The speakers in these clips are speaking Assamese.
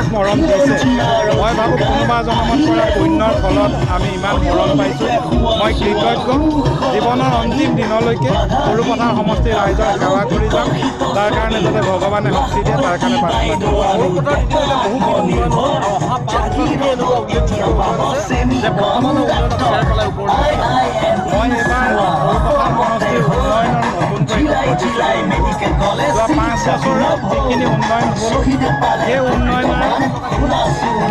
আমাক মৰম দিছে মই ভাবোঁ কোনোবা জনমত কৰা পুণ্যৰ ফলত আমি ইমান মৰম পাইছোঁ মই কৃতজ্ঞ জীৱনৰ অন্তিম দিনলৈকে সৰুপথাৰ সমষ্টিৰ ৰাইজৰ সেৱা কৰি যাম তাৰ কাৰণে যাতে ভগৱানে শক্তি দিয়ে তাৰ কাৰণে প্ৰাৰ্থনা মই এইবাৰ সৰুপথাৰ সমষ্টিৰ উন্নয়নৰ নতুনকৈ যোৱা 5 বছৰত যিখিনি উন্নয়ন হ'ল সেই উন্নয়নৰ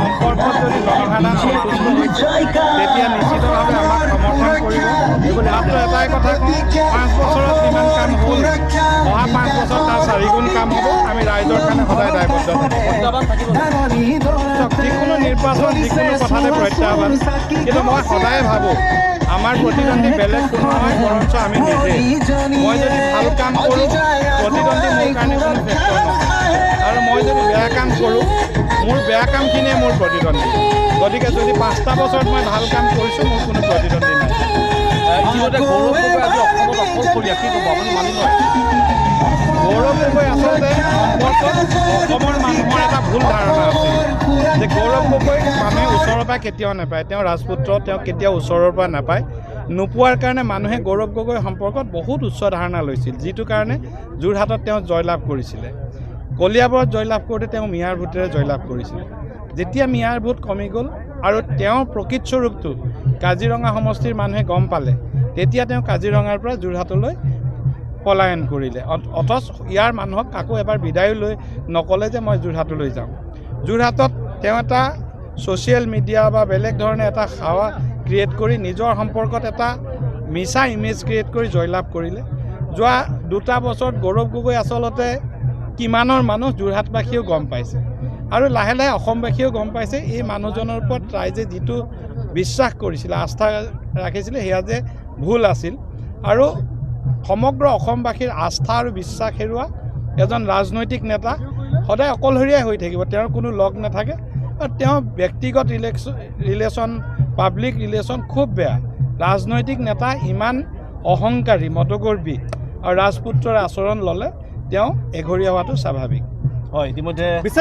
সম্পৰ্কত যদি জনসাধাৰণ সন্তুষ্ট হৈছে তেতিয়া নিশ্চিতভাৱে আমাক সমৰ্থন কৰিব মাত্ৰ এটাই কথা কওঁ 5 বছৰত যিমান কাম হ'ল অহা 5 বছৰত তাৰ 4 গুণ কাম হ'ব আমি ৰাইজৰ কাৰণে সদায় দায়বদ্ধ যিকোনো নিৰ্বাচন যিকোনো কথাতে প্ৰত্যাহ্বান কিন্তু মই সদায় ভাবোঁ আমাৰ প্ৰতিদ্বন্দ্বী বেলেগ কোনো নহয় বৰঞ্চ আমি নিজে মই যদি ভাল কাম কৰোঁ প্ৰতিদ্বন্দ্বী মোৰ কাৰণে কোনো ফেক্টৰ নহয় আৰু মই যদি বেয়া কাম কৰোঁ মোৰ বেয়া কামখিনিয়ে মোৰ প্ৰতিদ্বন্দ্বী গতিকে যদি 5টা বছৰত মই ভাল কাম কৰিছোঁ মোৰ কোনো প্ৰতিদ্বন্দ্বী নাই গৌৰৱ গগৈ আচলতে সম্পৰ্কত অসমৰ মানুহৰ এটা ভুল ধাৰণা আছে যে গৌৰৱ গগৈ মানুহে ওচৰৰ পৰা কেতিয়াও নাপায় তেওঁ ৰাজপুত্ৰ তেওঁ কেতিয়াও ওচৰৰ পৰা নাপায় নোপোৱাৰ কাৰণে মানুহে গৌৰৱ গগৈ সম্পৰ্কত বহুত উচ্চ ধাৰণা লৈছিল যিটো কাৰণে যোৰহাটত তেওঁ জয়লাভ কৰিছিলে কলিয়াবৰত জয়লাভ কৰোঁতে তেওঁ মিয়াৰ ভোটেৰে জয়লাভ কৰিছিলে যেতিয়া মিয়াৰ ভোট কমি গ'ল আৰু তেওঁৰ প্ৰকৃত স্বৰূপটো কাজিৰঙা সমষ্টিৰ মানুহে গম পালে তেতিয়া তেওঁ কাজিৰঙাৰ পৰা যোৰহাটলৈ পলায়ন কৰিলে অথচ ইয়াৰ মানুহক কাকো এবাৰ বিদায় লৈ নক'লে যে মই যোৰহাটলৈ যাম যোৰহাটত তেওঁ এটা ছ'চিয়েল মিডিয়া বা বেলেগ ধৰণে এটা হাৱা ক্ৰিয়েট কৰি নিজৰ সম্পৰ্কত এটা মিছা ইমেজ ক্ৰিয়েট কৰি জয়লাভ কৰিলে যোৱা 2টা বছৰত গৌৰৱ গগৈ আচলতে কিমানৰ মানুহ যোৰহাটবাসীয়েও গম পাইছে আৰু লাহে লাহে অসমবাসীয়েও গম পাইছে এই মানুহজনৰ ওপৰত ৰাইজে যিটো বিশ্বাস কৰিছিলে আস্থা ৰাখিছিলে সেয়া যে ভুল আছিল আৰু সমগ্ৰ অসমবাসীৰ আস্থা আৰু বিশ্বাস হেৰুৱা এজন ৰাজনৈতিক নেতা সদায় অকলশৰীয়াই হৈ থাকিব তেওঁৰ কোনো লগ নাথাকে আৰু তেওঁ ব্যক্তিগত ৰিলেশ্যন পাব্লিক ৰিলেশ্যন খুব বেয়া ৰাজনৈতিক নেতা ইমান অহংকাৰী মদগৰ্বী আৰু ৰাজপুত্ৰৰ আচৰণ ল'লে তেওঁ এঘৰীয়া হোৱাটো স্বাভাৱিক হয় ইতিমধ্যে